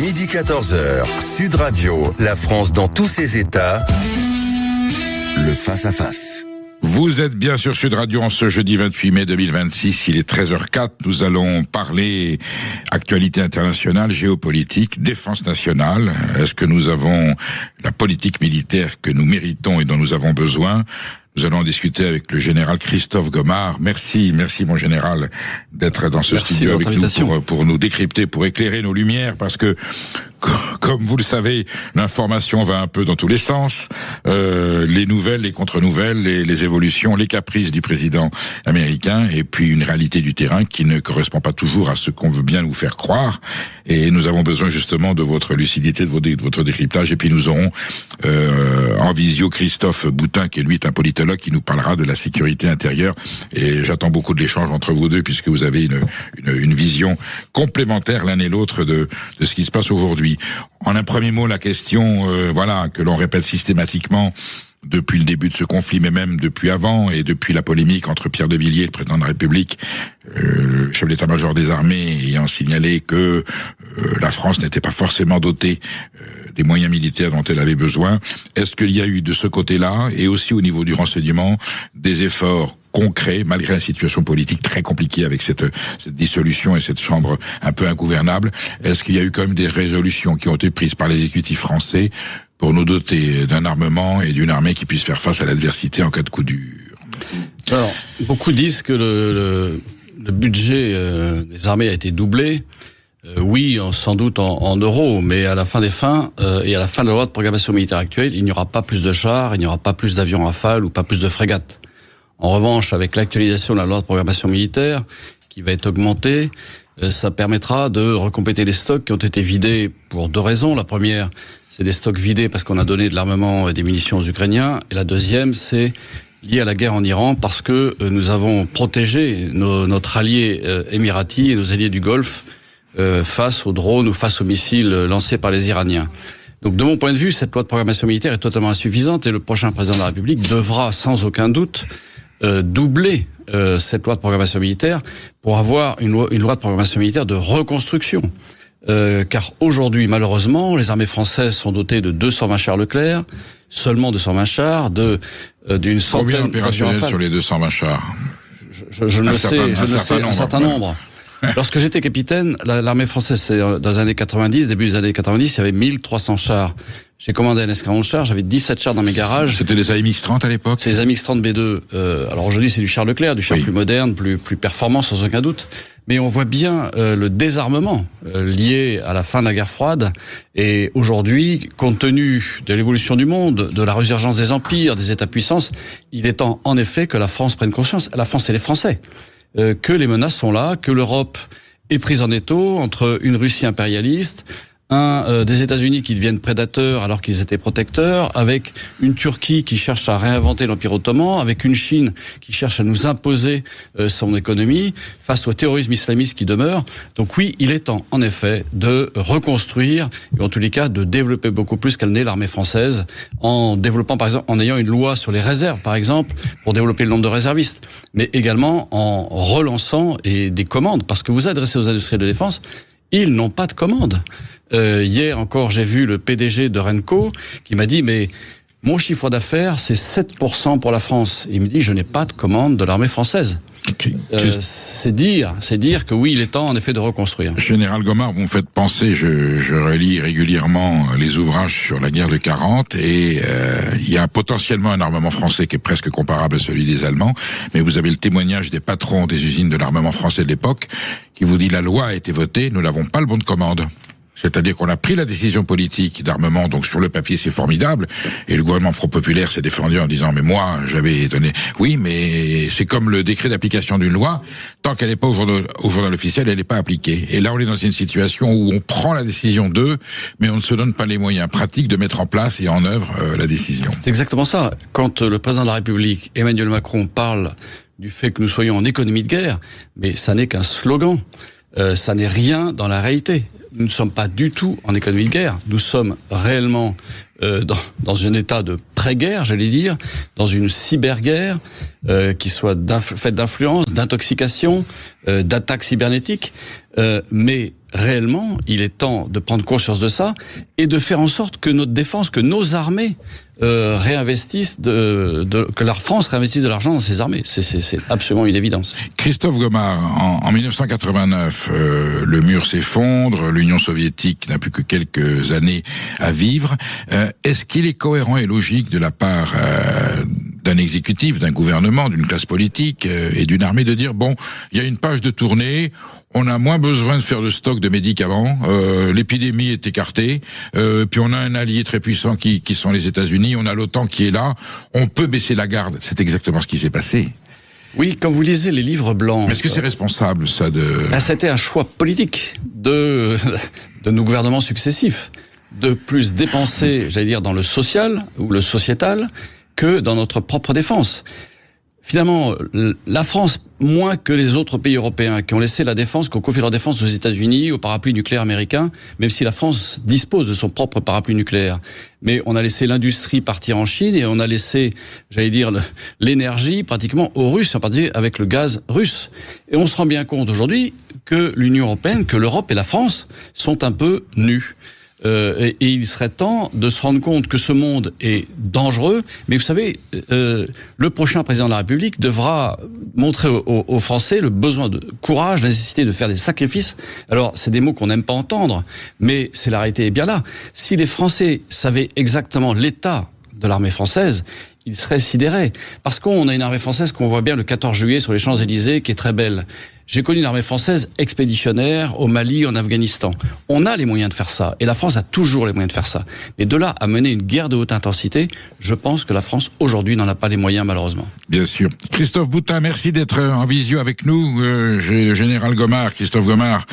Midi 14h, Sud Radio, la France dans tous ses états, le face-à-face. Vous êtes bien sur Sud Radio en ce jeudi 28 mai 2026, il est 13h04, nous allons parler actualité internationale, géopolitique, défense nationale. Est-ce que nous avons la politique militaire que nous méritons et dont nous avons besoin ? Nous allons en discuter avec le général Christophe Gomard. Merci mon général d'être dans ce studio avec nous pour nous décrypter, pour éclairer nos lumières, parce que comme vous le savez, l'information va un peu dans tous les sens. Les nouvelles, les contre-nouvelles, les évolutions, les caprices du président américain, et puis une réalité du terrain qui ne correspond pas toujours à ce qu'on veut bien nous faire croire. Et nous avons besoin justement de votre lucidité, de votre décryptage. Et puis nous aurons en visio Christophe Boutin, qui lui est un politologue, qui nous parlera de la sécurité intérieure. Et j'attends beaucoup de l'échange entre vous deux, puisque vous avez une vision complémentaire l'un et l'autre de ce qui se passe aujourd'hui. En un premier mot, la question, que l'on répète systématiquement depuis le début de ce conflit, mais même depuis avant, et depuis la polémique entre Pierre de Villiers, le président de la République, le chef d'état-major des armées, ayant signalé que la France n'était pas forcément dotée des moyens militaires dont elle avait besoin. Est-ce qu'il y a eu de ce côté-là, et aussi au niveau du renseignement, des efforts concret, malgré la situation politique très compliquée avec cette dissolution et cette chambre un peu ingouvernable? Est-ce qu'il y a eu quand même des résolutions qui ont été prises par l'exécutif français pour nous doter d'un armement et d'une armée qui puisse faire face à l'adversité en cas de coup dur? Alors, beaucoup disent que le budget des armées a été doublé. Oui, sans doute en euros, mais à la fin des fins, et à la fin de la loi de programmation militaire actuelle, il n'y aura pas plus de chars, il n'y aura pas plus d'avions Rafale ou pas plus de frégates. En revanche, avec l'actualisation de la loi de programmation militaire, qui va être augmentée, ça permettra de recompléter les stocks qui ont été vidés pour deux raisons. La première, c'est des stocks vidés parce qu'on a donné de l'armement et des munitions aux Ukrainiens. Et la deuxième, c'est lié à la guerre en Iran, parce que nous avons protégé notre allié émirati et nos alliés du Golfe face aux drones ou face aux missiles lancés par les Iraniens. Donc de mon point de vue, cette loi de programmation militaire est totalement insuffisante, et le prochain président de la République devra sans aucun doute doubler cette loi de programmation militaire pour avoir une loi de programmation militaire de reconstruction. Car aujourd'hui, malheureusement, les armées françaises sont dotées de 220 chars Leclerc, seulement 220 chars, d'une centaine... Combien opérationnels sur les 220 chars? Je ne sais, un certain nombre. Lorsque j'étais capitaine, l'armée française, dans les années 90, début des années 90, il y avait 1300 chars. J'ai commandé un escadron de chars, j'avais 17 chars dans mes garages. C'était les AMX-30 à l'époque? C'est les AMX-30 B2. Alors aujourd'hui, c'est du char Leclerc, du char plus moderne, plus performant, sans aucun doute. Mais on voit bien le désarmement lié à la fin de la guerre froide. Et aujourd'hui, compte tenu de l'évolution du monde, de la résurgence des empires, des États-puissances, il est temps, en effet, que la France prenne conscience. La France et les Français. Que les menaces sont là, que l'Europe est prise en étau entre une Russie impérialiste, des États-Unis qui deviennent prédateurs alors qu'ils étaient protecteurs, avec une Turquie qui cherche à réinventer l'Empire ottoman, avec une Chine qui cherche à nous imposer son économie face au terrorisme islamiste qui demeure. Donc oui, il est temps, en effet, de reconstruire, et en tous les cas, de développer beaucoup plus qu'elle n'est l'armée française, en développant, par exemple, en ayant une loi sur les réserves, par exemple, pour développer le nombre de réservistes, mais également en relançant des commandes, parce que vous adressez aux industries de défense, ils n'ont pas de commandes. Hier encore, j'ai vu le PDG de Renco qui m'a dit « mais mon chiffre d'affaires, c'est 7% pour la France ». Il me dit « je n'ai pas de commande de l'armée française ». C'est dire que oui, il est temps en effet de reconstruire. Général Gomard, vous me faites penser, je relis régulièrement les ouvrages sur la guerre de 40, et il y a potentiellement un armement français qui est presque comparable à celui des Allemands, mais vous avez le témoignage des patrons des usines de l'armement français de l'époque qui vous dit la loi a été votée, nous n'avons pas le bon de commande. C'est-à-dire qu'on a pris la décision politique d'armement, donc sur le papier c'est formidable, et le gouvernement Front Populaire s'est défendu en disant mais moi j'avais donné... Oui, mais c'est comme le décret d'application d'une loi, tant qu'elle n'est pas au journal officiel, elle n'est pas appliquée. Et là on est dans une situation où on prend la décision d'eux, mais on ne se donne pas les moyens pratiques de mettre en place et en œuvre la décision. C'est exactement ça. Quand le président de la République, Emmanuel Macron, parle du fait que nous soyons en économie de guerre, mais ça n'est qu'un slogan, ça n'est rien dans la réalité. Nous ne sommes pas du tout en économie de guerre. Nous sommes réellement dans un état de pré-guerre, j'allais dire, dans une cyberguerre qui soit faite d'influence, d'intoxication, d'attaques cybernétiques. Mais réellement, il est temps de prendre conscience de ça et de faire en sorte que notre défense, que nos armées réinvestissent, que la France réinvestisse de l'argent dans ses armées. C'est absolument une évidence. Christophe Gomard, en 1989, le mur s'effondre, l'Union soviétique n'a plus que quelques années à vivre. Est-ce qu'il est cohérent et logique de la part d'un exécutif, d'un gouvernement, d'une classe politique et d'une armée de dire, bon, il y a une page de tournée, on a moins besoin de faire de stock de médicaments, l'épidémie est écartée, puis on a un allié très puissant qui sont les États-Unis, on a l'OTAN qui est là, on peut baisser la garde. C'est exactement ce qui s'est passé. Oui, quand vous lisez les livres blancs... Mais est-ce que c'est responsable, ça, de... C'était un choix politique de nos gouvernements successifs, de plus dépenser, j'allais dire, dans le social ou le sociétal, que dans notre propre défense. Finalement, la France, moins que les autres pays européens qui ont laissé la défense, qui ont confié leur défense aux États-Unis, au parapluie nucléaire américain, même si la France dispose de son propre parapluie nucléaire. Mais on a laissé l'industrie partir en Chine et on a laissé, j'allais dire, l'énergie pratiquement aux Russes, en particulier avec le gaz russe. Et on se rend bien compte aujourd'hui que l'Union européenne, que l'Europe et la France sont un peu nus. Et il serait temps de se rendre compte que ce monde est dangereux. Mais vous savez, le prochain président de la République devra montrer aux Français le besoin de courage, la nécessité de faire des sacrifices. Alors, c'est des mots qu'on n'aime pas entendre, mais c'est la réalité est bien là. Si les Français savaient exactement l'état de l'armée française, ils seraient sidérés. Parce qu'on a une armée française qu'on voit bien le 14 juillet sur les Champs-Élysées, qui est très belle. J'ai connu une armée française expéditionnaire au Mali, en Afghanistan. On a les moyens de faire ça, et la France a toujours les moyens de faire ça. Mais de là à mener une guerre de haute intensité, je pense que la France, aujourd'hui, n'en a pas les moyens, malheureusement. Bien sûr. Christophe Boutin, merci d'être en visio avec nous. J'ai le général Gomard, Christophe Gomard,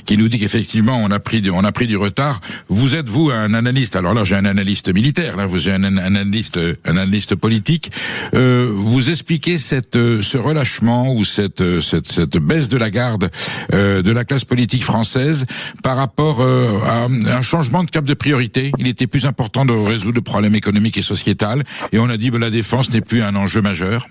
qui nous dit qu'effectivement, on a pris du retard. Vous êtes, vous, un analyste. Alors là, j'ai un analyste militaire, là, vous êtes un analyste politique. Vous expliquez ce relâchement ou cette baisse de la garde de la classe politique française par rapport à un changement de cap de priorité. Il était plus important de résoudre le problème économique et sociétal, et on a dit que la défense n'est plus un enjeu majeur.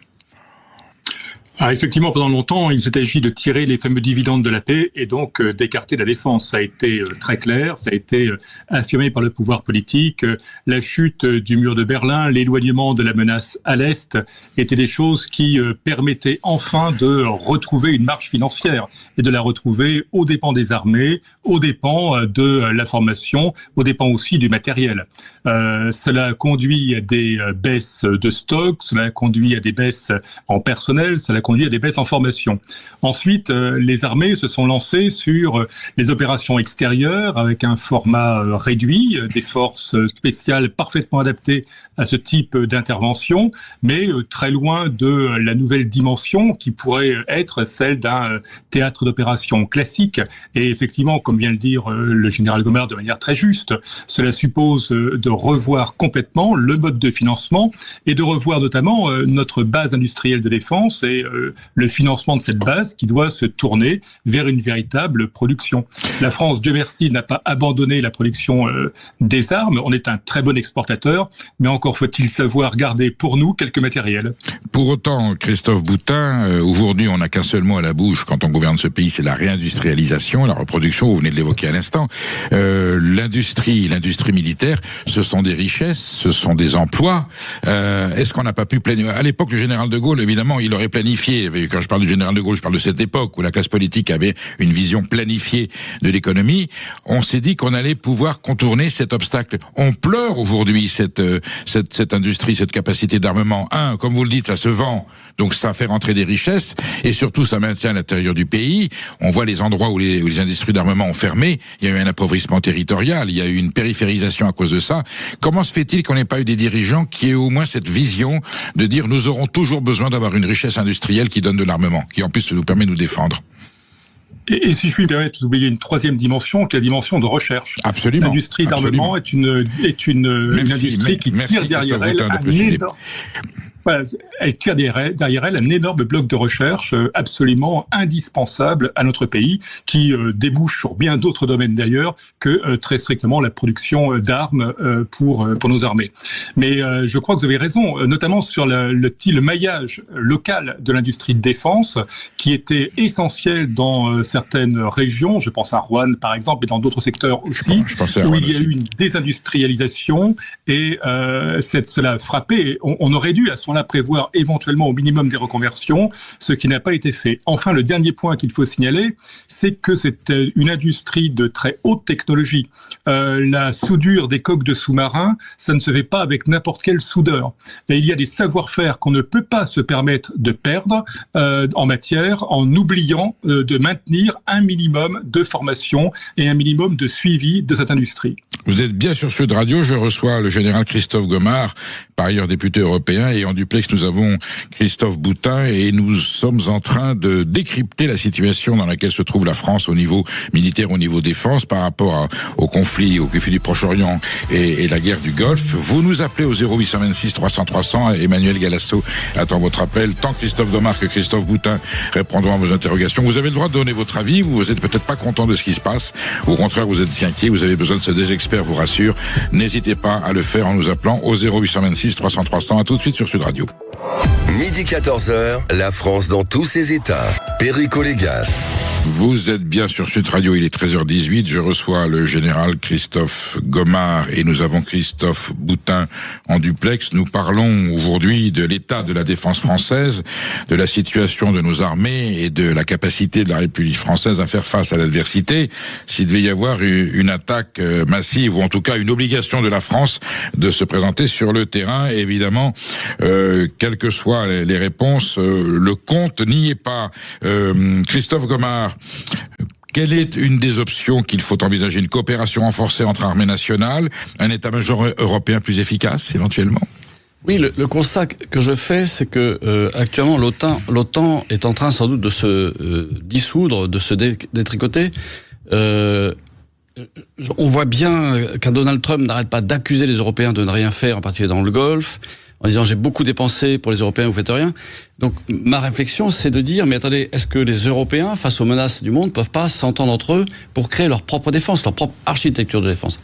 Ah, effectivement, pendant longtemps, il s'est agi de tirer les fameux dividendes de la paix et donc d'écarter la défense. Ça a été très clair, ça a été affirmé par le pouvoir politique. La chute du mur de Berlin, l'éloignement de la menace à l'Est étaient des choses qui permettaient enfin de retrouver une marge financière et de la retrouver aux dépens des armées, aux dépens de la formation, aux dépens aussi du matériel. Cela conduit à des baisses de stock, cela conduit à des baisses en personnel, cela conduit à des baisses en formation. Ensuite, les armées se sont lancées sur les opérations extérieures avec un format réduit, des forces spéciales parfaitement adaptées à ce type d'intervention, mais très loin de la nouvelle dimension qui pourrait être celle d'un théâtre d'opération classique. Et effectivement, comme vient le dire le général Gomard de manière très juste, cela suppose de revoir complètement le mode de financement et de revoir notamment notre base industrielle de défense et le financement de cette base qui doit se tourner vers une véritable production. La France, Dieu merci, n'a pas abandonné la production des armes. On est un très bon exportateur, mais encore faut-il savoir garder pour nous quelques matériels. Pour autant, Christophe Boutin, aujourd'hui, on n'a qu'un seul mot à la bouche quand on gouverne ce pays, c'est la réindustrialisation, la reproduction, vous venez de l'évoquer à l'instant. L'industrie militaire, ce sont des richesses, ce sont des emplois. Est-ce qu'on n'a pas pu planifier? À l'époque, le général de Gaulle, évidemment, il aurait planifié. Quand je parle du général de Gaulle, je parle de cette époque où la classe politique avait une vision planifiée de l'économie. On s'est dit qu'on allait pouvoir contourner cet obstacle. On pleure aujourd'hui cette industrie, cette capacité d'armement. Comme vous le dites, ça se vend, donc ça fait rentrer des richesses, et surtout ça maintient à l'intérieur du pays. On voit les endroits où les industries d'armement ont fermé. Il y a eu un appauvrissement territorial, il y a eu une périphérisation à cause de ça. Comment se fait-il qu'on n'ait pas eu des dirigeants qui aient au moins cette vision de dire nous aurons toujours besoin d'avoir une richesse industrielle qui donne de l'armement, qui en plus nous permet de nous défendre? Et si je puis me permettre d'oublier une troisième dimension, qui est la dimension de recherche. Absolument. L'industrie d'armement est une industrie qui tire derrière elle un énorme... Voilà, elle tire derrière elle un énorme bloc de recherche absolument indispensable à notre pays, qui débouche sur bien d'autres domaines d'ailleurs que très strictement la production d'armes pour nos armées. Mais je crois que vous avez raison, notamment sur le maillage local de l'industrie de défense, qui était essentiel dans certaines régions, je pense à Rouen par exemple, et dans d'autres secteurs aussi, où il y a eu une désindustrialisation, et cela a frappé. On aurait dû à ce moment-là prévoir éventuellement au minimum des reconversions, ce qui n'a pas été fait. Enfin, le dernier point qu'il faut signaler, c'est que c'était une industrie de très haute technologie. La soudure des coques de sous-marins, ça ne se fait pas avec n'importe quel soudeur. Et il y a des savoir-faire qu'on ne peut pas se permettre de perdre en matière, en oubliant de maintenir un minimum de formation et un minimum de suivi de cette industrie. Vous êtes bien sur Sud Radio, je reçois le général Christophe Gomart, par ailleurs député européen, et en duplex nous avons Christophe Boutin, et nous sommes en train de décrypter la situation dans laquelle se trouve la France au niveau militaire, au niveau défense, par rapport au conflit du Proche-Orient et la guerre du Golfe. Vous nous appelez au 0826 300 300, Emmanuel Galasso attend votre appel. Tant Christophe Gomart que Christophe Boutin répondront à vos interrogations. Vous avez le droit de donner votre avis, vous êtes peut-être pas content de ce qui se passe, au contraire vous êtes si inquiet, vous avez besoin de ce des experts vous rassure, n'hésitez pas à le faire en nous appelant au 0826 300 300. À tout de suite sur Sud Radio. Midi 14h, la France dans tous ses états. Perico Légas. Vous êtes bien sur Sud Radio, il est 13h18, je reçois le général Christophe Gomart et nous avons Christophe Boutin en duplex. Nous parlons aujourd'hui de l'état de la défense française, de la situation de nos armées et de la capacité de la République française à faire face à l'adversité s'il devait y avoir une attaque massive, ou en tout cas une obligation de la France de se présenter sur le terrain. Et évidemment, quelles que soient les réponses, le compte n'y est pas. Christophe Gomart, quelle est une des options qu'il faut envisager? Une coopération renforcée entre armées nationales, un état-major européen plus efficace, éventuellement? Oui, le constat que je fais, c'est que actuellement l'OTAN est en train sans doute de se dissoudre, de se détricoter. On voit bien qu'un Donald Trump n'arrête pas d'accuser les Européens de ne rien faire, en particulier dans le Golfe, en disant j'ai beaucoup dépensé pour les Européens, vous faites rien. Donc ma réflexion, c'est de dire, mais attendez, est-ce que les Européens, face aux menaces du monde, ne peuvent pas s'entendre entre eux pour créer leur propre défense, leur propre architecture de défense?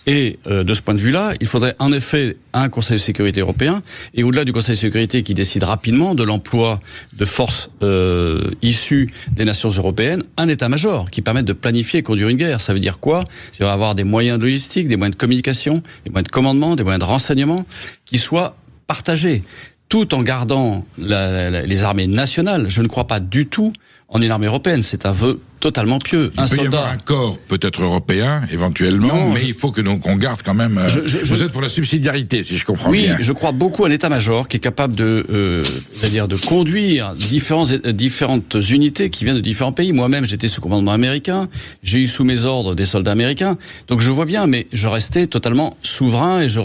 Et de ce point de vue-là, il faudrait en effet un Conseil de sécurité européen, et au-delà du Conseil de sécurité qui décide rapidement de l'emploi de forces issues des nations européennes, un état-major qui permette de planifier et conduire une guerre. Ça veut dire quoi? Ça va avoir des moyens logistiques, des moyens de communication, des moyens de commandement, des moyens de renseignement qui soient partagés, tout en gardant les armées nationales. Je ne crois pas du tout en une armée européenne. C'est un vœu totalement pieux. Il peut y avoir un corps peut-être européen, éventuellement, mais il faut que qu'on garde quand même... vous êtes pour la subsidiarité, si je comprends bien. Oui, je crois beaucoup à un état-major qui est capable de conduire différentes unités qui viennent de différents pays. Moi-même, j'étais sous commandement américain, j'ai eu sous mes ordres des soldats américains, donc je vois bien, mais je restais totalement souverain et je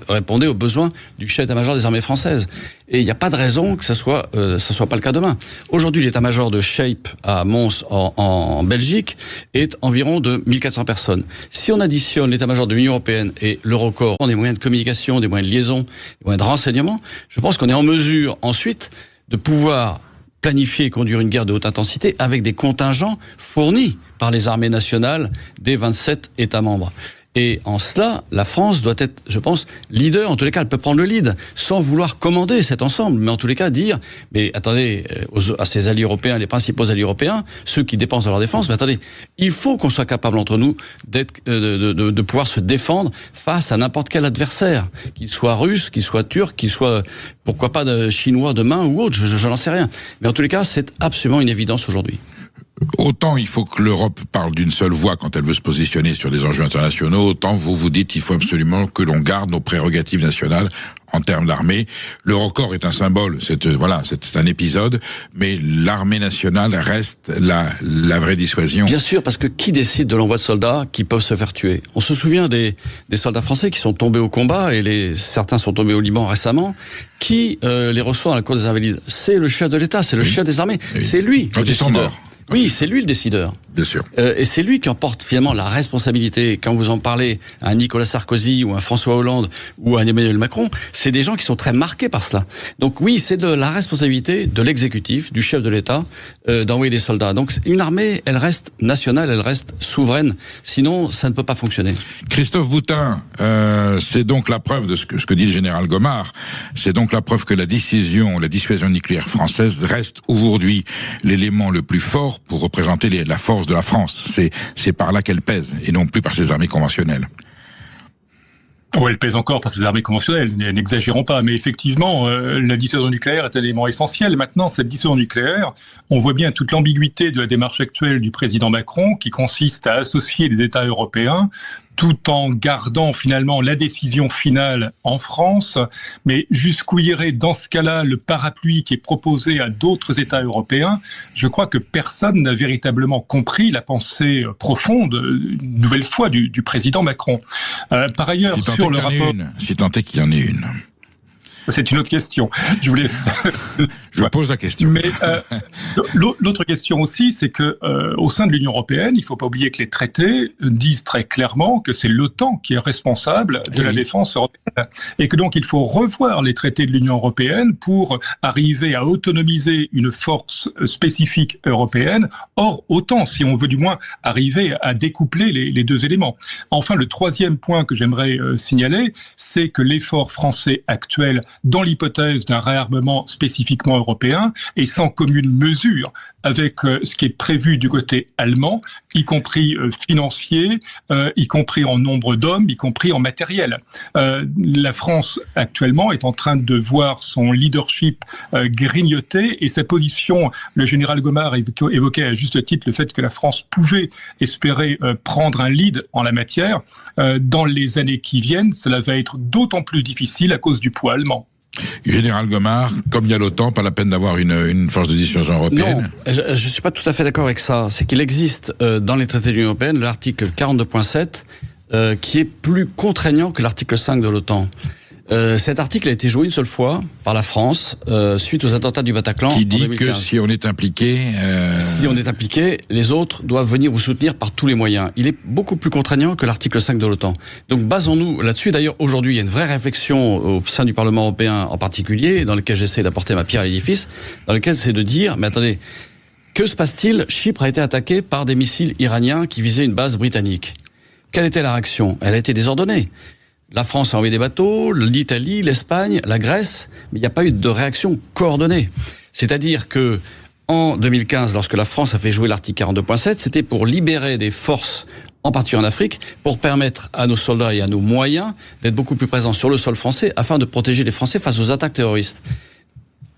répondais aux besoins du chef d'état-major des armées françaises. Et il n'y a pas de raison que ça soit pas le cas demain. Aujourd'hui, l'état-major de SHAPE à Mons, en Belgique, est environ de 1400 personnes. Si on additionne l'état-major de l'Union européenne et l'Eurocorps, des moyens de communication, des moyens de liaison, des moyens de renseignement, je pense qu'on est en mesure ensuite de pouvoir planifier et conduire une guerre de haute intensité avec des contingents fournis par les armées nationales des 27 États membres. Et en cela, la France doit être, je pense, leader. En tous les cas, elle peut prendre le lead, sans vouloir commander cet ensemble. Mais en tous les cas, dire, mais attendez, à ses alliés européens, les principaux alliés européens, ceux qui dépensent de leur défense, mais attendez, il faut qu'on soit capable entre nous de pouvoir se défendre face à n'importe quel adversaire, qu'il soit russe, qu'il soit turc, qu'il soit, pourquoi pas, chinois demain ou autre, je n'en sais rien. Mais en tous les cas, c'est absolument une évidence aujourd'hui. Autant il faut que l'Europe parle d'une seule voix quand elle veut se positionner sur des enjeux internationaux, autant vous dites qu'il faut absolument que l'on garde nos prérogatives nationales en termes d'armée. L'Eurocorps est un symbole, c'est un épisode, mais l'armée nationale reste la vraie dissuasion. Bien sûr, parce que qui décide de l'envoi de soldats qui peuvent se faire tuer? On se souvient des soldats français qui sont tombés au combat, et certains sont tombés au Liban récemment. Qui les reçoit dans la cour des Invalides? C'est le chef de l'État, c'est le chef des armées, c'est lui quand le décideur. Ils sont morts. Oui, c'est lui le décideur. Bien sûr. Et c'est lui qui en porte finalement la responsabilité. Quand vous en parlez à un Nicolas Sarkozy ou à un François Hollande ou à un Emmanuel Macron, c'est des gens qui sont très marqués par cela. Donc oui, c'est de la responsabilité de l'exécutif, du chef de l'État, d'envoyer des soldats. Donc une armée, elle reste nationale, elle reste souveraine. Sinon, ça ne peut pas fonctionner. Christophe Boutin, c'est donc la preuve de ce que dit le général Gomard. C'est donc la preuve que la dissuasion nucléaire française reste aujourd'hui l'élément le plus fort pour représenter la force de la France. C'est par là qu'elle pèse, et non plus par ses armées conventionnelles. Oui, elle pèse encore par ses armées conventionnelles, n'exagérons pas. Mais effectivement, la dissuasion nucléaire est un élément essentiel. Maintenant, cette dissuasion nucléaire, on voit bien toute l'ambiguïté de la démarche actuelle du président Macron, qui consiste à associer les États européens, tout en gardant finalement la décision finale en France. Mais jusqu'où irait dans ce cas-là le parapluie qui est proposé à d'autres États européens? Je crois que personne n'a véritablement compris la pensée profonde, une nouvelle fois, du président Macron. Par ailleurs, sur le rapport... Si tant est qu'il y en ait une. C'est une autre question. Je vous laisse. Je pose la question. Mais l'autre question aussi, c'est que au sein de l'Union européenne, il ne faut pas oublier que les traités disent très clairement que c'est l'OTAN qui est responsable de la défense européenne, et que donc il faut revoir les traités de l'Union européenne pour arriver à autonomiser une force spécifique européenne. Or, OTAN, si on veut du moins arriver à découpler les deux éléments. Enfin, le troisième point que j'aimerais signaler, c'est que l'effort français actuel, dans l'hypothèse d'un réarmement spécifiquement européen, et sans commune mesure avec ce qui est prévu du côté allemand, y compris financier, y compris en nombre d'hommes, y compris en matériel. La France, actuellement, est en train de voir son leadership grignoter, et sa position, le général Gomard évoquait à juste titre le fait que la France pouvait espérer prendre un lead en la matière. Dans les années qui viennent, cela va être d'autant plus difficile à cause du poids allemand. Général Gomard, comme il y a l'OTAN, pas la peine d'avoir une force de dissuasion européenne? Non, je ne suis pas tout à fait d'accord avec ça. C'est qu'il existe dans les traités de l'Union européenne l'article 42.7 qui est plus contraignant que l'article 5 de l'OTAN. Cet article a été joué une seule fois par la France suite aux attentats du Bataclan. Qui dit que si on est impliqué... Si on est impliqué, les autres doivent venir vous soutenir par tous les moyens. Il est beaucoup plus contraignant que l'article 5 de l'OTAN. Donc basons-nous là-dessus. D'ailleurs, aujourd'hui, il y a une vraie réflexion au sein du Parlement européen en particulier, dans lequel j'essaie d'apporter ma pierre à l'édifice, dans lequel c'est de dire, mais attendez, que se passe-t-il? Chypre a été attaquée par des missiles iraniens qui visaient une base britannique. Quelle était la réaction? Elle a été désordonnée. La France a envoyé des bateaux, l'Italie, l'Espagne, la Grèce, mais il n'y a pas eu de réaction coordonnée. C'est-à-dire que en 2015, lorsque la France a fait jouer l'article 42.7, c'était pour libérer des forces, en particulier en Afrique, pour permettre à nos soldats et à nos moyens d'être beaucoup plus présents sur le sol français afin de protéger les Français face aux attaques terroristes.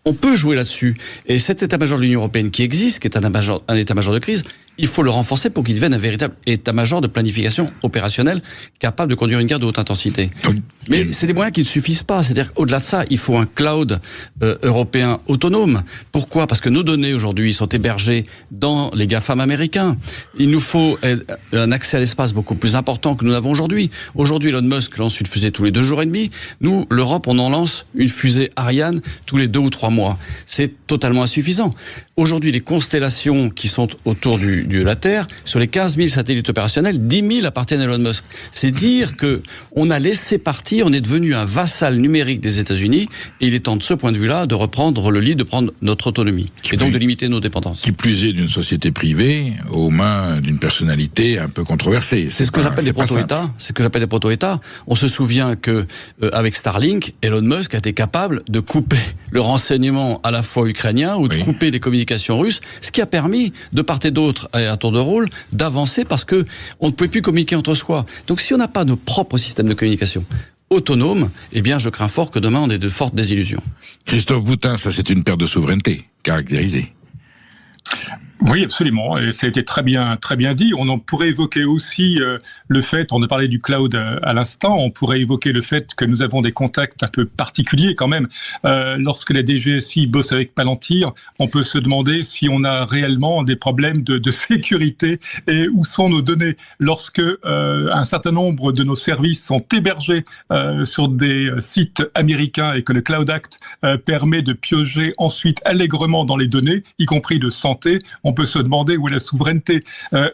On peut jouer là-dessus. Et cet état-major de l'Union européenne qui existe, qui est un état-major de crise, il faut le renforcer pour qu'il devienne un véritable état-major de planification opérationnelle capable de conduire une guerre de haute intensité. Mais c'est des moyens qui ne suffisent pas. C'est-à-dire qu'au-delà de ça, il faut un cloud européen autonome. Pourquoi? Parce que nos données aujourd'hui sont hébergées dans les GAFAM américains. Il nous faut un accès à l'espace beaucoup plus important que nous n'avons aujourd'hui. Aujourd'hui, Elon Musk lance une fusée tous les 2 jours et demi. Nous, l'Europe, on en lance une fusée Ariane tous les 2 ou 3 mois. C'est totalement insuffisant. Aujourd'hui, les constellations qui sont autour de la Terre, sur les 15 000 satellites opérationnels, 10 000 appartiennent à Elon Musk. C'est dire que on a laissé partir, on est devenu un vassal numérique des États-Unis, et il est temps de ce point de vue-là de reprendre le lead, de prendre notre autonomie, et donc de limiter nos dépendances. Qui plus est d'une société privée aux mains d'une personnalité un peu controversée. C'est ce que j'appelle des proto-États. C'est ce que j'appelle des proto-États. On se souvient que avec Starlink, Elon Musk a été capable de couper le renseignement à la fois ukrainien ou de couper les communications russes, ce qui a permis de part et d'autre, à tour de rôle, d'avancer parce que on ne pouvait plus communiquer entre soi. Donc si on n'a pas nos propres systèmes de communication autonomes, eh bien je crains fort que demain on ait de fortes désillusions. Christophe Boutin, ça c'est une perte de souveraineté caractérisée. Oui, absolument. Et ça a été très bien dit. On en pourrait évoquer aussi le fait, on a parlé du cloud à l'instant, on pourrait évoquer le fait que nous avons des contacts un peu particuliers quand même. Lorsque la DGSI bosse avec Palantir, on peut se demander si on a réellement des problèmes de sécurité et où sont nos données. Lorsque un certain nombre de nos services sont hébergés sur des sites américains et que le Cloud Act permet de piocher ensuite allègrement dans les données, y compris de santé, on on peut se demander où est la souveraineté.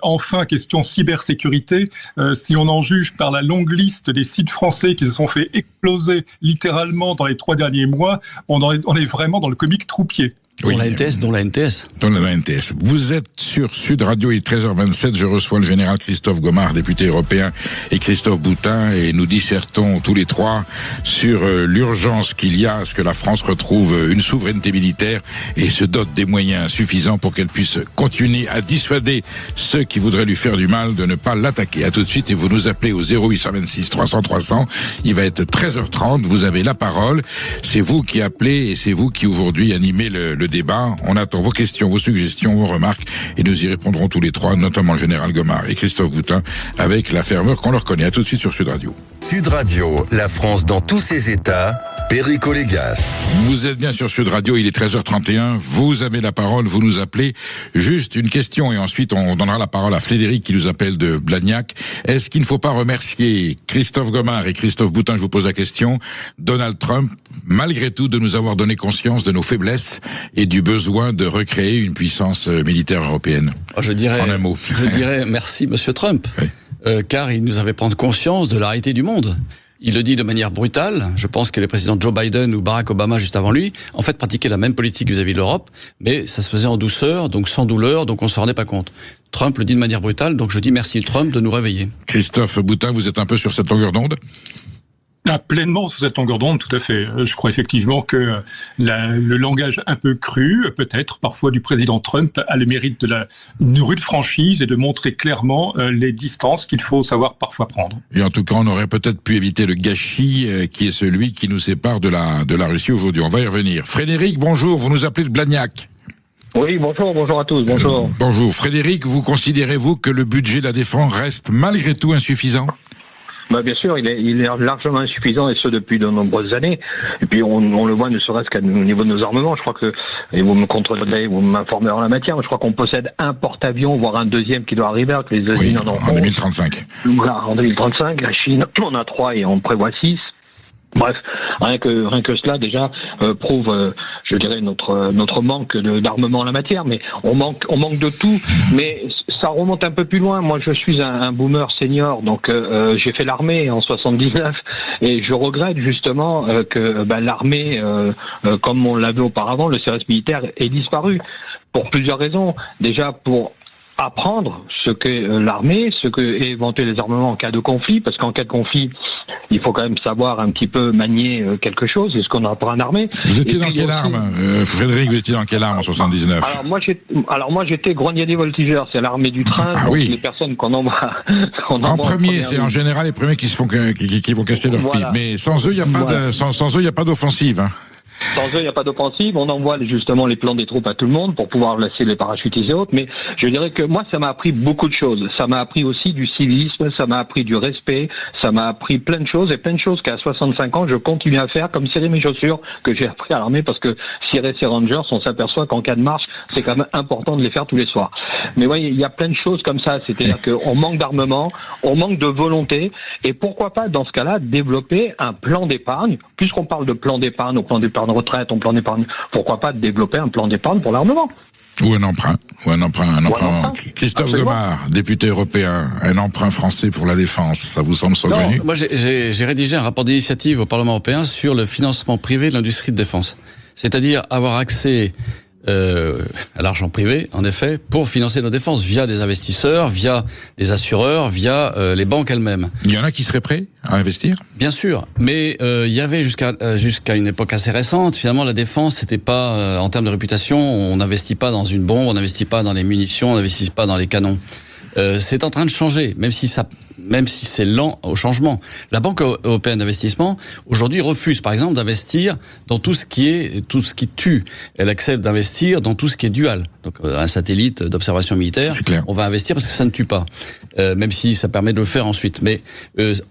Enfin, question cybersécurité, si on en juge par la longue liste des sites français qui se sont fait exploser littéralement dans les 3 derniers mois, on est vraiment dans le comique troupier. Oui, dont la NTS. Vous êtes sur Sud Radio, il est 13h27, je reçois le général Christophe Gomard, député européen, et Christophe Boutin, et nous dissertons tous les trois sur l'urgence qu'il y a à ce que la France retrouve une souveraineté militaire et se dote des moyens suffisants pour qu'elle puisse continuer à dissuader ceux qui voudraient lui faire du mal de ne pas l'attaquer. À tout de suite, et vous nous appelez au 0826 300 300, il va être 13h30, vous avez la parole, c'est vous qui appelez et c'est vous qui aujourd'hui animez le débat. On attend vos questions, vos suggestions, vos remarques et nous y répondrons tous les trois, notamment le général Gomard et Christophe Boutin, avec la ferveur qu'on leur connaît. À tout de suite sur Sud Radio. Sud Radio, la France dans tous ses états, Perico Légas. Vous êtes bien sur Sud Radio, il est 13h31, vous avez la parole, vous nous appelez. Juste une question et ensuite on donnera la parole à Frédéric qui nous appelle de Blagnac. Est-ce qu'il ne faut pas remercier Christophe Gomard et Christophe Boutin, je vous pose la question, Donald Trump, malgré tout, de nous avoir donné conscience de nos faiblesses et du besoin de recréer une puissance militaire européenne? Je dirais, en un mot. Je dirais merci Monsieur Trump, oui. Car il nous avait prendre conscience de la réalité du monde. Il le dit de manière brutale. Je pense que les présidents Joe Biden ou Barack Obama juste avant lui, en fait, pratiquaient la même politique vis-à-vis de l'Europe, mais ça se faisait en douceur, donc sans douleur, donc on s'en rendait pas compte. Trump le dit de manière brutale, donc je dis merci Trump de nous réveiller. Christophe Boutin, vous êtes un peu sur cette longueur d'onde ? Pleinement sous cette longueur d'onde, tout à fait. Je crois effectivement que le langage un peu cru, peut-être parfois du président Trump, a le mérite d'une rude franchise et de montrer clairement les distances qu'il faut savoir parfois prendre. Et en tout cas, on aurait peut-être pu éviter le gâchis qui est celui qui nous sépare de la Russie aujourd'hui. On va y revenir. Frédéric, bonjour, vous nous appelez de Blagnac. Oui, bonjour à tous, bonjour. Bonjour. Frédéric, vous considérez-vous que le budget de la défense reste malgré tout insuffisant ? Bien sûr, il est largement insuffisant et ce depuis de nombreuses années. Et puis on le voit ne serait-ce qu'au niveau de nos armements. Je crois que, et vous me contredirez, vous m'informerez en la matière, mais je crois qu'on possède un porte-avions, voire un deuxième qui doit arriver, avec les États-Unis en 2035. Voilà, en 2035, la Chine en a 3 et on prévoit 6. Bref, rien que cela déjà prouve, je dirais, notre manque d'armement en la matière. Mais on manque de tout. Mais ça remonte un peu plus loin. Moi, je suis un boomer senior, donc j'ai fait l'armée en 79 et je regrette justement que l'armée, comme on l'avait auparavant, le service militaire, ait disparu pour plusieurs raisons. Déjà pour apprendre ce qu'est l'armée, ce qu'est éventer les armements en cas de conflit, parce qu'en cas de conflit, il faut quand même savoir un petit peu manier quelque chose, c'est ce qu'on apprend en armée. Vous étiez dans quelle arme, Frédéric, vous étiez dans quelle arme en 79 ? Alors moi j'étais grenadier voltigeur, c'est l'armée du train, donc les personnes qu'on envoie... en premier, c'est en général les premiers qui vont casser leur pipe, mais sans eux, il n'y a pas d'offensive, hein. Sans eux, il n'y a pas d'offensive. On envoie justement les plans des troupes à tout le monde pour pouvoir laisser les parachutistes et autres. Mais je dirais que moi, ça m'a appris beaucoup de choses. Ça m'a appris aussi du civisme, ça m'a appris du respect, ça m'a appris plein de choses et plein de choses qu'à 65 ans, je continue à faire, comme serrer mes chaussures que j'ai appris à l'armée parce que cirer ses rangers, on s'aperçoit qu'en cas de marche, c'est quand même important de les faire tous les soirs. Mais voyez, il y a plein de choses comme ça. C'est-à-dire qu'on manque d'armement, on manque de volonté et pourquoi pas, dans ce cas-là, développer un plan d'épargne. Puisqu'on parle de plan d'épargne, au plan d'épargne retraite, en plan d'épargne, pourquoi pas développer un plan d'épargne pour l'armement ? Ou un emprunt. Christophe Gomard, député européen, un emprunt français pour la défense, ça vous semble saugrenu ? Non, moi j'ai rédigé un rapport d'initiative au Parlement européen sur le financement privé de l'industrie de défense. C'est-à-dire avoir accès à l'argent privé, en effet, pour financer nos défenses, via des investisseurs, via les assureurs, via les banques elles-mêmes. Il y en a qui seraient prêts à investir ? Bien sûr, mais il y avait jusqu'à une époque assez récente, finalement la défense, c'était pas, en termes de réputation, on n'investit pas dans une bombe, on n'investit pas dans les munitions, on n'investit pas dans les canons. C'est en train de changer, même si c'est lent au changement. La Banque européenne d'investissement, aujourd'hui, refuse, par exemple, d'investir dans tout ce qui tue. Elle accepte d'investir dans tout ce qui est dual. Donc, un satellite d'observation militaire, on va investir parce que ça ne tue pas. Même si ça permet de le faire ensuite. Mais,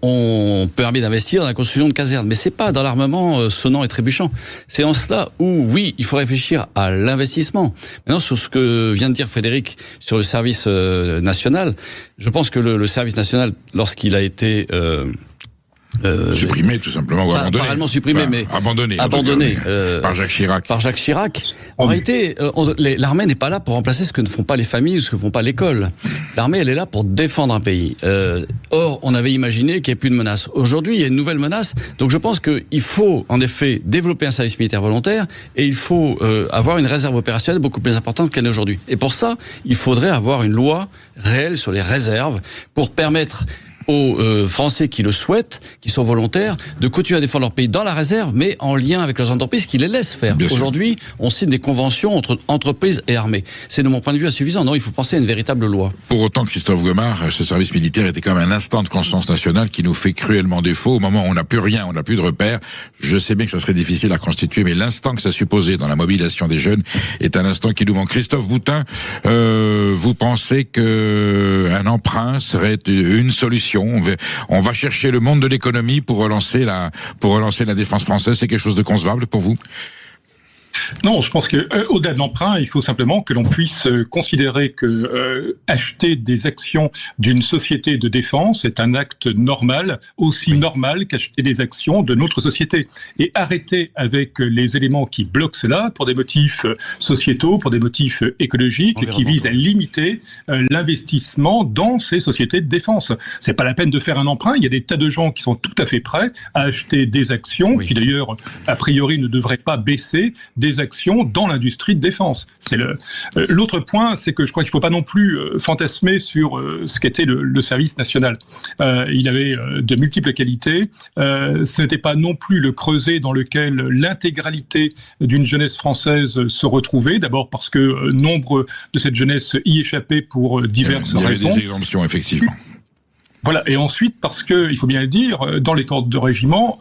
on permet d'investir dans la construction de casernes. Mais c'est pas dans l'armement sonnant et trébuchant. C'est en cela où, oui, il faut réfléchir à l'investissement. Maintenant, sur ce que vient de dire Frédéric sur le service national, je pense que le service national, lorsqu'il a été Supprimé tout simplement, ou abandonné. Pas réellement supprimé, mais abandonné par Jacques Chirac. Par Jacques Chirac. En réalité, l'armée n'est pas là pour remplacer ce que ne font pas les familles ou ce que ne font pas l'école. L'armée, elle est là pour défendre un pays. Or, on avait imaginé qu'il n'y ait plus de menace. Aujourd'hui, il y a une nouvelle menace. Donc, je pense qu'il faut, en effet, développer un service militaire volontaire et il faut avoir une réserve opérationnelle beaucoup plus importante qu'elle n'est aujourd'hui. Et pour ça, il faudrait avoir une loi réelle sur les réserves pour permettre aux Français qui le souhaitent, qui sont volontaires, de continuer à défendre leur pays dans la réserve, mais en lien avec leurs entreprises qui les laissent faire. Aujourd'hui, on signe des conventions entre entreprises et armées. C'est de mon point de vue insuffisant. Non, il faut penser à une véritable loi. Pour autant, Christophe Gomard, ce service militaire était quand même un instant de conscience nationale qui nous fait cruellement défaut. Au moment où on n'a plus rien, on n'a plus de repères. Je sais bien que ça serait difficile à constituer, mais l'instant que ça supposait dans la mobilisation des jeunes est un instant qui nous manque. Christophe Boutin, vous pensez qu'un emprunt serait une solution? On va chercher le monde de l'économie pour relancer la défense française. C'est quelque chose de concevable pour vous? Non, je pense qu'au-delà de l'emprunt, il faut simplement que l'on puisse considérer que acheter des actions d'une société de défense est un acte normal, aussi normal qu'acheter des actions de notre société. Et arrêter avec les éléments qui bloquent cela pour des motifs sociétaux, pour des motifs écologiques, qui visent à limiter l'investissement dans ces sociétés de défense. C'est pas la peine de faire un emprunt. Il y a des tas de gens qui sont tout à fait prêts à acheter des actions, qui d'ailleurs, a priori, ne devraient pas baisser, des actions dans l'industrie de défense. C'est l'autre point, c'est que je crois qu'il ne faut pas non plus fantasmer sur ce qu'était le service national. Il avait de multiples qualités. Ce n'était pas non plus le creuset dans lequel l'intégralité d'une jeunesse française se retrouvait. D'abord parce que nombre de cette jeunesse y échappait pour diverses raisons. Il y avait des exemptions, effectivement. Voilà, et ensuite parce que, il faut bien le dire, dans les corps de régiment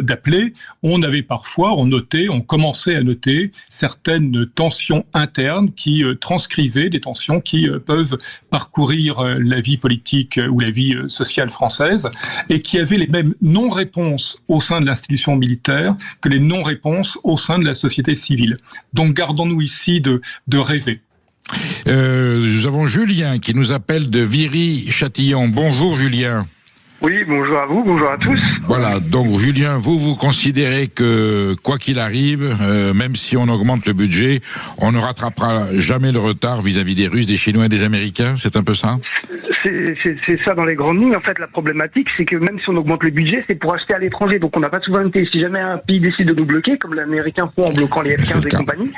d'appelés, on commençait à noter certaines tensions internes qui transcrivaient des tensions qui peuvent parcourir la vie politique ou la vie sociale française et qui avaient les mêmes non-réponses au sein de l'institution militaire que les non-réponses au sein de la société civile. Donc gardons-nous ici de rêver. Nous avons Julien qui nous appelle de Viry-Châtillon. Bonjour Julien. Oui, bonjour à vous, bonjour à tous. Voilà, donc Julien, vous considérez que quoi qu'il arrive, même si on augmente le budget, on ne rattrapera jamais le retard vis-à-vis des Russes, des Chinois et des Américains, c'est un peu ça ? C'est ça dans les grandes lignes. En fait, la problématique, c'est que même si on augmente le budget, c'est pour acheter à l'étranger. Donc on n'a pas de souveraineté. Si jamais un pays décide de nous bloquer, comme les Américains font en bloquant les F-15 et compagnie,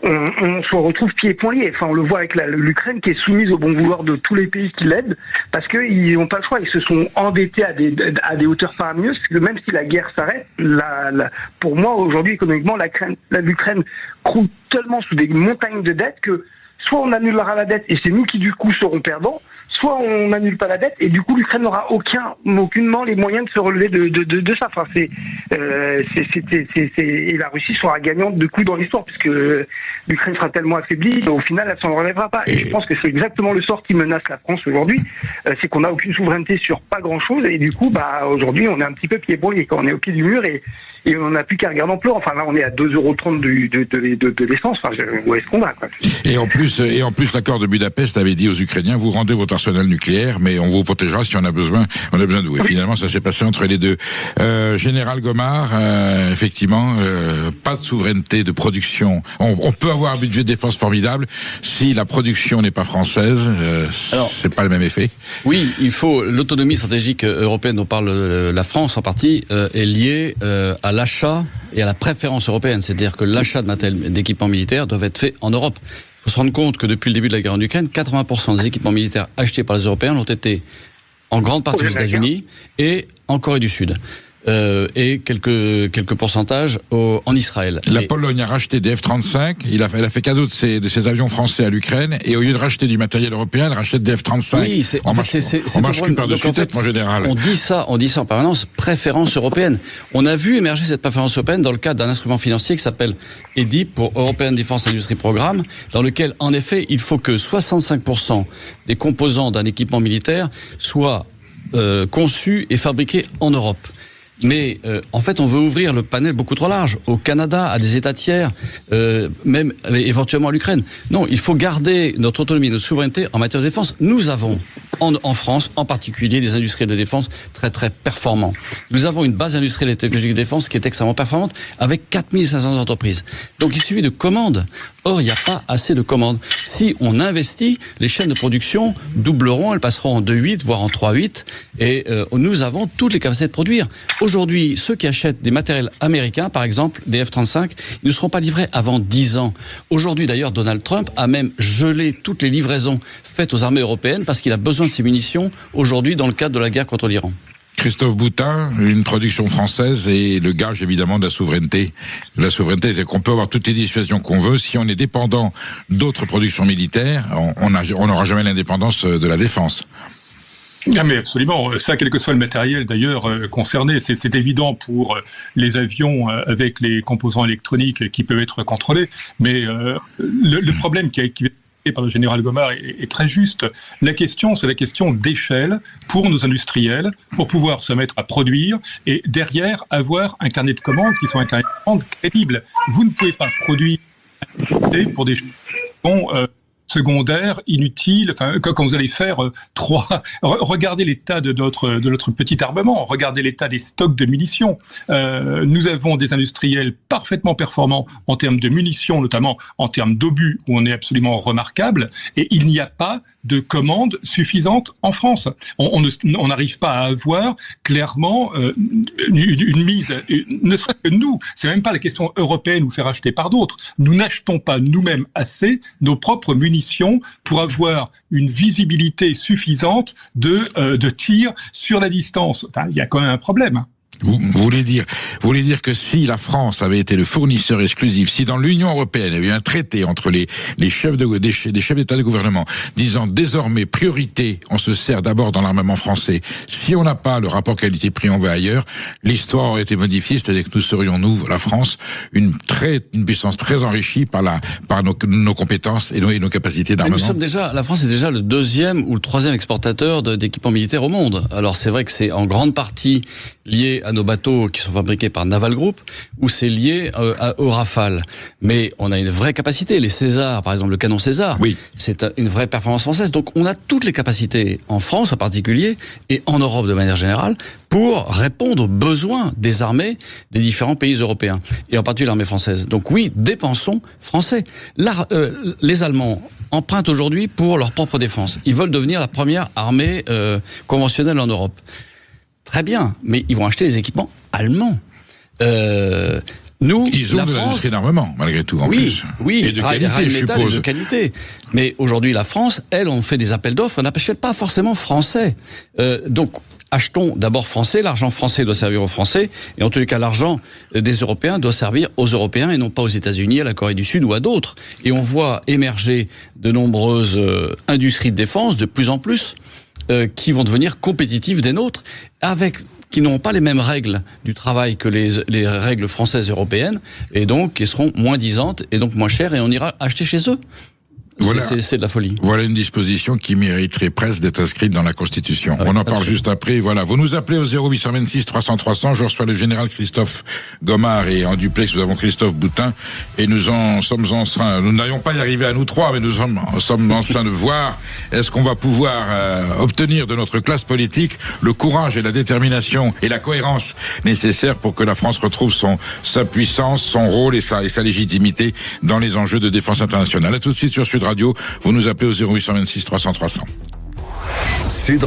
on se retrouve pieds et poings liés. Enfin, on le voit avec l'Ukraine qui est soumise au bon vouloir de tous les pays qui l'aident, parce qu'ils n'ont pas le choix. Ils se sont endettés à des hauteurs faramineuses. Parce que même si la guerre s'arrête, pour moi, aujourd'hui, économiquement, l'Ukraine croule tellement sous des montagnes de dettes que soit on annulera la dette et c'est nous qui, du coup, serons perdants, soit on n'annule pas la dette et du coup l'Ukraine n'aura aucunement les moyens de se relever de ça. Enfin, et la Russie sera gagnante de coup dans l'histoire puisque l'Ukraine sera tellement affaiblie, au final elle s'en relèvera pas. Et je pense que c'est exactement le sort qui menace la France aujourd'hui, c'est qu'on n'a aucune souveraineté sur pas grand chose et du coup aujourd'hui on est un petit peu pieds poings liés quand on est au pied du mur et on n'a plus qu'à regarder en pleurs. Enfin là on est à 2,30 € de l'essence. Enfin, où est-ce qu'on va quoi. Et en plus l'accord de Budapest avait dit aux Ukrainiens vous rendez votre arsenal nucléaire, mais on vous protégera si on a besoin de vous. Et finalement, ça s'est passé entre les deux. Général Gomard, effectivement, pas de souveraineté de production. On peut avoir un budget de défense formidable si la production n'est pas française. C'est pas le même effet. Oui, il faut l'autonomie stratégique européenne dont parle la France en partie est liée à l'achat et à la préférence européenne, c'est-à-dire que l'achat de matériel d'équipements militaires doit être fait en Europe. Il faut se rendre compte que depuis le début de la guerre en Ukraine, 80% des équipements militaires achetés par les Européens l'ont été en grande partie aux États-Unis et en Corée du Sud. Et quelques pourcentages en Israël. La Pologne a racheté des F-35, elle a fait cadeau de ses avions français à l'Ukraine, et au lieu de racheter du matériel européen, elle rachète des F-35. Oui, on marche plus par-dessus tête, mon général. On dit ça en permanence, préférence européenne. On a vu émerger cette préférence européenne dans le cadre d'un instrument financier qui s'appelle EDIP, pour European Defence Industry Programme, dans lequel, en effet, il faut que 65% des composants d'un équipement militaire soient conçus et fabriqués en Europe. Mais en fait, on veut ouvrir le panel beaucoup trop large au Canada, à des États tiers, même éventuellement à l'Ukraine. Non, il faut garder notre autonomie, notre souveraineté en matière de défense. Nous avons en France, en particulier des industriels de défense très très performants. Nous avons une base industrielle et technologique de défense qui est extrêmement performante avec 4500 entreprises. Donc il suffit de commandes. Or, il n'y a pas assez de commandes. Si on investit, les chaînes de production doubleront, elles passeront en 2,8, voire en 3,8, et nous avons toutes les capacités de produire. Aujourd'hui, ceux qui achètent des matériels américains, par exemple, des F-35, ils ne seront pas livrés avant 10 ans. Aujourd'hui, d'ailleurs, Donald Trump a même gelé toutes les livraisons faites aux armées européennes parce qu'il a besoin de ces munitions aujourd'hui dans le cadre de la guerre contre l'Iran. Christophe Boutin, une production française et le gage évidemment de la souveraineté. C'est qu'on peut avoir toutes les dissuasions qu'on veut. Si on est dépendant d'autres productions militaires, on n'aura jamais l'indépendance de la défense. Ah mais absolument, ça quel que soit le matériel d'ailleurs concerné, c'est évident pour les avions avec les composants électroniques qui peuvent être contrôlés, mais le problème qui par le général Gomard est très juste. La question, c'est la question d'échelle pour nos industriels, pour pouvoir se mettre à produire et derrière avoir un carnet de commandes qui soit un carnet de commandes crédible. Vous ne pouvez pas produire pour des choses secondaires, inutiles, enfin, quand vous allez faire regardez l'état de notre petit armement, regardez l'état des stocks de munitions. Nous avons des industriels parfaitement performants en termes de munitions, notamment en termes d'obus, où on est absolument remarquable, et il n'y a pas de commandes suffisantes en France. On n'arrive pas à avoir clairement une mise, ne serait-ce que nous, c'est même pas la question européenne ou faire acheter par d'autres, nous n'achetons pas nous-mêmes assez nos propres munitions pour avoir une visibilité suffisante de tir sur la distance. Enfin, il y a quand même un problème. Vous voulez dire que si la France avait été le fournisseur exclusif, si dans l'Union européenne il y avait eu un traité entre les chefs des chefs d'État et de gouvernement disant désormais priorité, on se sert d'abord dans l'armement français, si on n'a pas le rapport qualité-prix, on va ailleurs, l'histoire aurait été modifiée, c'est-à-dire que nous serions, nous, la France, une puissance très enrichie par nos compétences et nos capacités d'armement. La France est déjà le 2e ou le 3e exportateur d'équipements militaires au monde. Alors c'est vrai que c'est en grande partie lié à nos bateaux qui sont fabriqués par Naval Group, ou c'est lié au Rafale. Mais on a une vraie capacité. Les Césars, par exemple, le canon César, oui, c'est une vraie performance française. Donc on a toutes les capacités, en France en particulier, et en Europe de manière générale, pour répondre aux besoins des armées des différents pays européens, et en particulier l'armée française. Donc oui, dépensons français. Les Allemands empruntent aujourd'hui pour leur propre défense. Ils veulent devenir la première armée conventionnelle en Europe. Très bien, mais ils vont acheter des équipements allemands. Nous, ils ont de l'industrie d'armement, malgré tout, en plus. Oui, et de qualité, je suppose. De qualité. Mais aujourd'hui, la France, on fait des appels d'offres, on n'achète pas forcément français. Donc, achetons d'abord français, l'argent français doit servir aux Français, et en tous les cas, l'argent des Européens doit servir aux Européens et non pas aux États-Unis, à la Corée du Sud ou à d'autres. Et on voit émerger de nombreuses industries de défense, de plus en plus, qui vont devenir compétitives des nôtres, qui n'auront pas les mêmes règles du travail que les règles françaises et européennes, et donc qui seront moins disantes et donc moins chères, et on ira acheter chez eux. Voilà, c'est de la folie. Voilà une disposition qui mériterait presque d'être inscrite dans la Constitution. On en parle juste après. Voilà, vous nous appelez au 0826 300 300. Je reçois le général Christophe Gomard et en duplex nous avons Christophe Boutin et nous sommes en train. Nous n'allions pas y arriver à nous trois, mais nous sommes en train de voir est-ce qu'on va pouvoir obtenir de notre classe politique le courage et la détermination et la cohérence nécessaires pour que la France retrouve sa puissance, son rôle et sa légitimité dans les enjeux de défense internationale. À tout de suite sur Sud Radio, vous nous appelez au 0826 300 300. Sud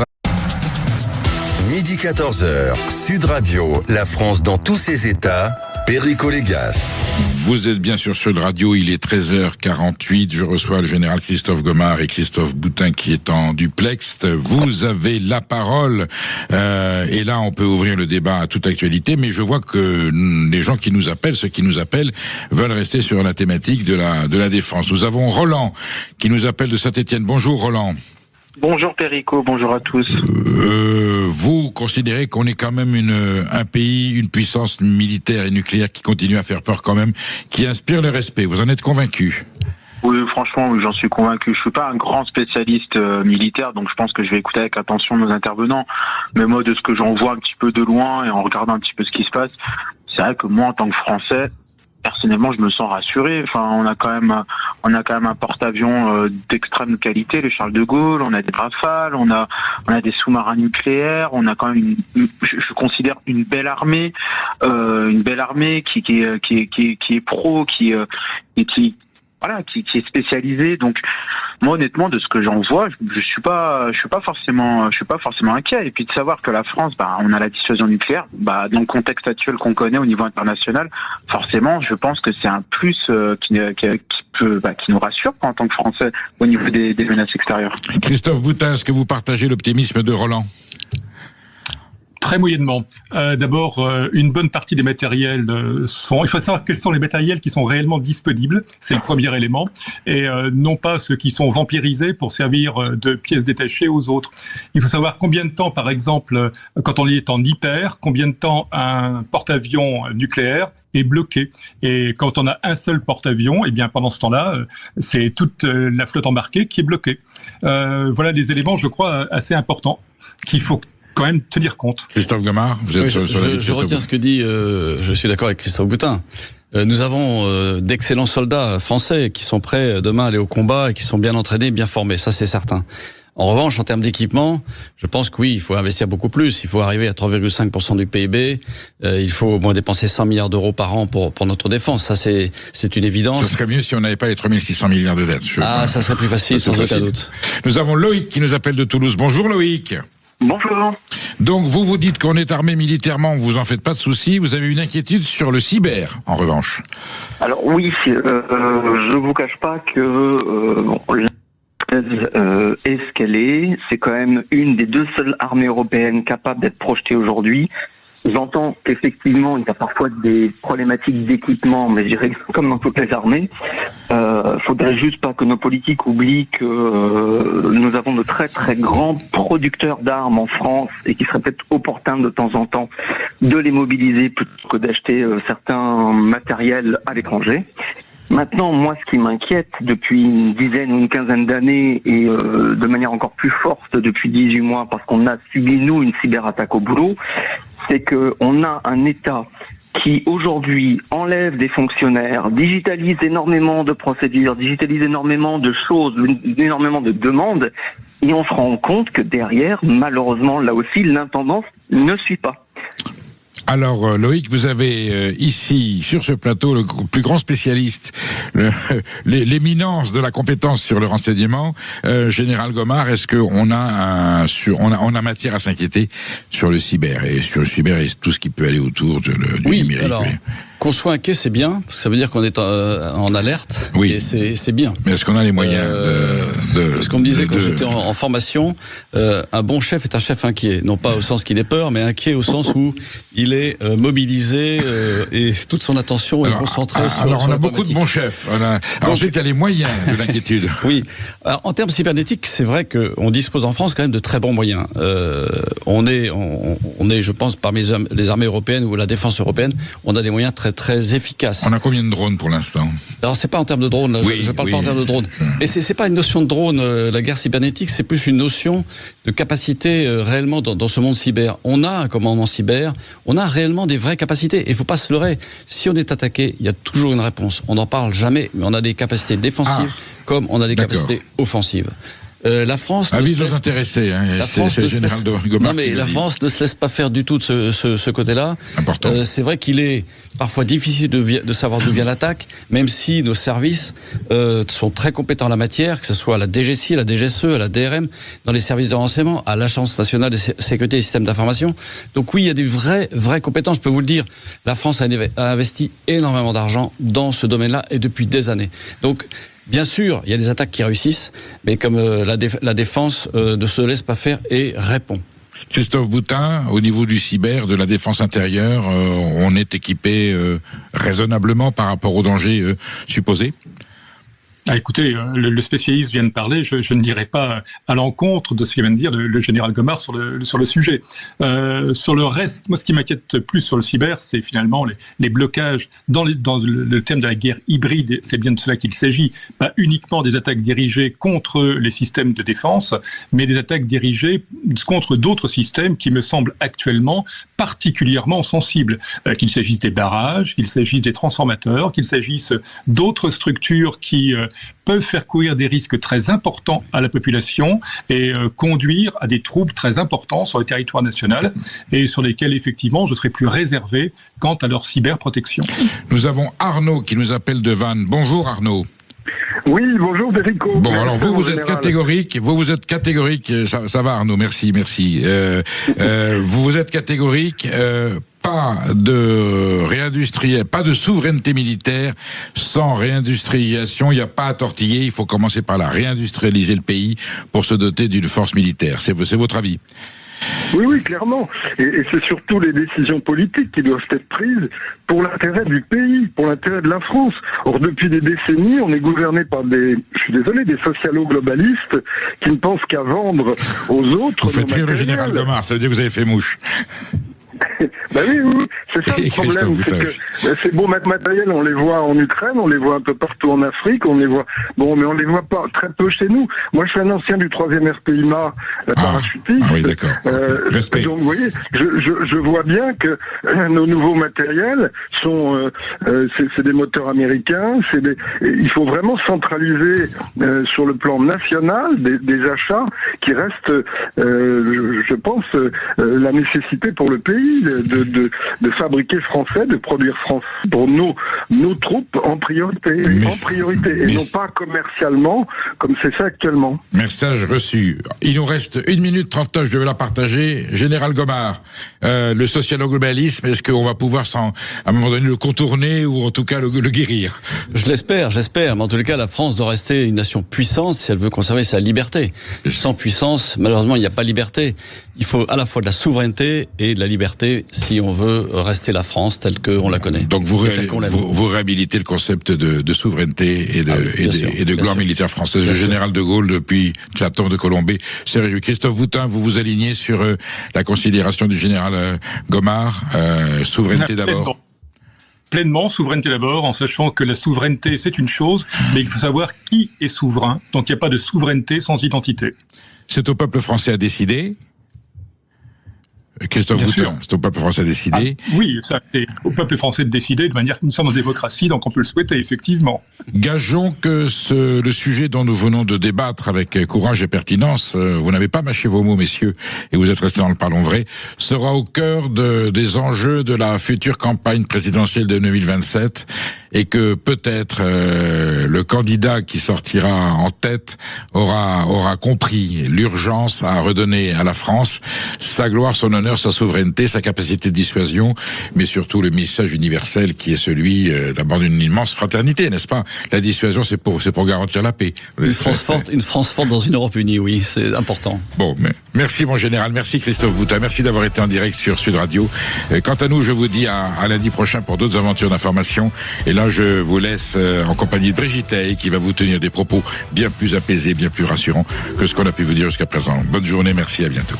midi 14h, Sud Radio, la France dans tous ses états, Perico Légas. Vous êtes bien sûr Sud Radio, il est 13h48, je reçois le général Christophe Gomard et Christophe Boutin qui est en duplex. Vous avez la parole, et là on peut ouvrir le débat à toute actualité, mais je vois que les gens qui nous appellent, ceux qui nous appellent, veulent rester sur la thématique de la défense. Nous avons Roland qui nous appelle de Saint-Étienne. Bonjour Roland. Bonjour Perico, bonjour à tous. Vous considérez qu'on est quand même un pays, une puissance militaire et nucléaire qui continue à faire peur quand même, qui inspire le respect. Vous en êtes convaincu? Oui, franchement, oui, j'en suis convaincu. Je suis pas un grand spécialiste militaire, donc je pense que je vais écouter avec attention nos intervenants. Mais moi, de ce que j'en vois un petit peu de loin et en regardant un petit peu ce qui se passe, c'est vrai que moi, en tant que Français, personnellement, je me sens rassuré. Enfin, on a quand même on a quand même un porte-avions d'extrême qualité, le Charles de Gaulle, on a des Rafales, on a des sous-marins nucléaires, on a quand même je considère une belle armée qui est pro, qui est spécialisée. Donc moi honnêtement, de ce que j'en vois, je suis pas forcément inquiet. Et puis de savoir que la France, on a la dissuasion nucléaire, dans le contexte actuel qu'on connaît au niveau international, forcément, je pense que c'est un plus qui nous rassure en tant que Français au niveau des menaces extérieures. Christophe Boutin, est-ce que vous partagez l'optimisme de Roland ? Très moyennement. D'abord, une bonne partie des matériels il faut savoir quels sont les matériels qui sont réellement disponibles. C'est le premier élément. Et non pas ceux qui sont vampirisés pour servir de pièces détachées aux autres. Il faut savoir combien de temps, par exemple, quand on est en hyper, combien de temps un porte-avions nucléaire est bloqué. Et quand on a un seul porte-avions, pendant ce temps-là, c'est toute la flotte embarquée qui est bloquée. Voilà des éléments, je crois, assez importants qu'il faut quand même tenir compte. Christophe Gomard, vous êtes je retiens ce que dit, je suis d'accord avec Christophe Boutin. Nous avons d'excellents soldats français qui sont prêts demain à aller au combat et qui sont bien entraînés, bien formés, ça c'est certain. En revanche, en termes d'équipement, je pense que oui, il faut investir beaucoup plus. Il faut arriver à 3,5% du PIB. Il faut au moins dépenser 100 milliards d'euros par an pour notre défense. Ça, c'est une évidence. Ça serait mieux si on n'avait pas les 3600 milliards de dettes. Ça serait plus facile, sans aucun doute. Nous avons Loïc qui nous appelle de Toulouse. Bonjour Loïc. Bonjour. Donc vous dites qu'on est armé militairement, vous en faites pas de soucis, vous avez une inquiétude sur le cyber, en revanche. Alors oui, je vous cache pas que est ce qu'elle est, c'est quand même une des deux seules armées européennes capables d'être projetées aujourd'hui. J'entends qu'effectivement, il y a parfois des problématiques d'équipement, mais je dirais que c'est comme dans toutes les armées. Faudrait juste pas que nos politiques oublient que nous avons de très très grands producteurs d'armes en France et qu'il serait peut-être opportun de temps en temps de les mobiliser plutôt que d'acheter certains matériels à l'étranger. Maintenant, moi, ce qui m'inquiète depuis une dizaine ou une quinzaine d'années et de manière encore plus forte depuis 18 mois, parce qu'on a subi, nous, une cyberattaque au boulot, c'est qu'on a un État qui, aujourd'hui, enlève des fonctionnaires, digitalise énormément de procédures, digitalise énormément de choses, énormément de demandes, et on se rend compte que derrière, malheureusement, là aussi, l'intendance ne suit pas. Alors Loïc, vous avez ici sur ce plateau le plus grand spécialiste, l'éminence de la compétence sur le renseignement, Général Gomard. Est-ce qu'on a on a matière à s'inquiéter sur le cyber et tout ce qui peut aller autour du numérique? Alors, qu'on soit inquiet, c'est bien, parce que ça veut dire qu'on est en alerte. Oui. Et c'est bien. Mais est-ce qu'on a les moyens ce qu'on me disait quand j'étais en formation, un bon chef est un chef inquiet, non pas au sens qu'il ait peur, mais inquiet au sens où il est mobilisé et toute son attention est concentrée sur. Alors on a beaucoup de bons chefs. Ensuite, il y a les moyens de l'inquiétude. Oui. Alors, en termes cybernétiques, c'est vrai qu'on dispose en France quand même de très bons moyens. On est, je pense, parmi les armées européennes ou la défense européenne, on a des moyens très très efficaces. On a combien de drones pour l'instant? Alors c'est pas en termes de drones, là, je parle pas en termes de drones. Et c'est pas une notion de drone, la guerre cybernétique, c'est plus une notion de capacité réellement dans ce monde cyber. On a un commandement cyber, on a réellement des vraies capacités. Et il faut pas se leurrer. Si on est attaqué, il y a toujours une réponse. On n'en parle jamais, mais on a des capacités défensives comme on a des capacités offensives. La France. Avis de nous intéresser, hein. C'est le général Gomard. Non, mais la France ne se laisse pas faire du tout de ce côté-là. Important. C'est vrai qu'il est parfois difficile de savoir d'où vient l'attaque, même si nos services sont très compétents en la matière, que ce soit à la DGSI, à la DGSE, à la DRM, dans les services de renseignement, à l'Agence nationale de sécurité des systèmes d'information. Donc oui, il y a des vraies compétences. Je peux vous le dire. La France a investi énormément d'argent dans ce domaine-là et depuis des années. Donc bien sûr, il y a des attaques qui réussissent, mais comme la défense ne se laisse pas faire et répond. Christophe Boutin, au niveau du cyber, de la défense intérieure, on est équipé raisonnablement par rapport aux dangers supposés? Écoutez, le spécialiste vient de parler, je ne dirai pas à l'encontre de ce qu'il vient de dire le général Gomard sur le sujet. Sur le reste, moi ce qui m'inquiète plus sur le cyber, c'est finalement les blocages. Dans le thème de la guerre hybride, c'est bien de cela qu'il s'agit, pas uniquement des attaques dirigées contre les systèmes de défense, mais des attaques dirigées contre d'autres systèmes qui me semblent actuellement particulièrement sensibles. Qu'il s'agisse des barrages, qu'il s'agisse des transformateurs, qu'il s'agisse d'autres structures qui peuvent faire courir des risques très importants à la population et conduire à des troubles très importants sur le territoire national et sur lesquels, effectivement, je serai plus réservé quant à leur cyberprotection. Nous avons Arnaud qui nous appelle de Vannes. Bonjour Arnaud. Oui, bonjour Perico. Bon, alors vous êtes catégorique, ça va Arnaud, merci. Vous êtes catégorique, pas de souveraineté militaire sans réindustrialisation, il n'y a pas à tortiller, il faut commencer par réindustrialiser le pays pour se doter d'une force militaire. C'est votre avis? Oui, clairement. Et c'est surtout les décisions politiques qui doivent être prises pour l'intérêt du pays, pour l'intérêt de la France. Or, depuis des décennies, on est gouverné par des socialo-globalistes qui ne pensent qu'à vendre aux autres. Vous faites rire le général Gomard, ça veut dire que vous avez fait mouche. Ben oui, c'est ça le problème. C'est beau mettre matériel, on les voit en Ukraine, on les voit un peu partout en Afrique, on les voit. Bon, mais on les voit pas très peu chez nous. Moi, je suis un ancien du 3e RPIMA parachutiste. Ah oui, d'accord. Respect. Donc, vous voyez, je vois bien que nos nouveaux matériels sont, c'est des moteurs américains. Il faut vraiment centraliser sur le plan national des achats qui restent, je pense, la nécessité pour le pays. De fabriquer français, de produire français pour nos troupes en priorité, et non pas commercialement, comme c'est fait actuellement. Message reçu. Il nous reste 1 minute 39, je vais la partager. Général Gomard, le socialo-globalisme, est-ce qu'on va pouvoir à un moment donné le contourner ou en tout cas le guérir? Je l'espère, mais en tous les cas, la France doit rester une nation puissante si elle veut conserver sa liberté. Sans puissance, malheureusement, il n'y a pas liberté. Il faut à la fois de la souveraineté et de la liberté si on veut rester la France telle qu'on la connaît. Donc vous réhabilitez le concept de souveraineté et de gloire militaire française. Le général de Gaulle, depuis la tombe de Colombey, s'est réjoui. Christophe Boutin, vous vous alignez sur la considération du général Gomard, souveraineté d'abord. Pleinement, souveraineté d'abord, en sachant que la souveraineté, c'est une chose, mais il faut savoir qui est souverain. Donc il n'y a pas de souveraineté sans identité. C'est au peuple français à décider. Christophe Boutin, c'est au peuple français à décider. Oui, c'est au peuple français de décider de manière que nous sommes en démocratie, donc on peut le souhaiter, effectivement. Gageons que le sujet dont nous venons de débattre avec courage et pertinence, vous n'avez pas mâché vos mots, messieurs, et vous êtes restés dans le parlons vrai, sera au cœur des enjeux de la future campagne présidentielle de 2027, et que peut-être le candidat qui sortira en tête aura compris l'urgence à redonner à la France sa gloire, son honneur, sa souveraineté, sa capacité de dissuasion, mais surtout le message universel qui est celui d'abord d'une immense fraternité, n'est-ce pas? La dissuasion, c'est pour garantir la paix. Une France forte dans une Europe unie, oui, c'est important. Bon, mais merci mon général, merci Christophe Boutin, merci d'avoir été en direct sur Sud Radio. Quant à nous, je vous dis à lundi prochain pour d'autres aventures d'information. Et là, je vous laisse en compagnie de Brigitte Hay, qui va vous tenir des propos bien plus apaisés, bien plus rassurants que ce qu'on a pu vous dire jusqu'à présent. Bonne journée, merci, à bientôt.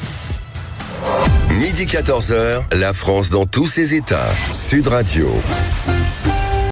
Midi 14h, la France dans tous ses états. Sud Radio.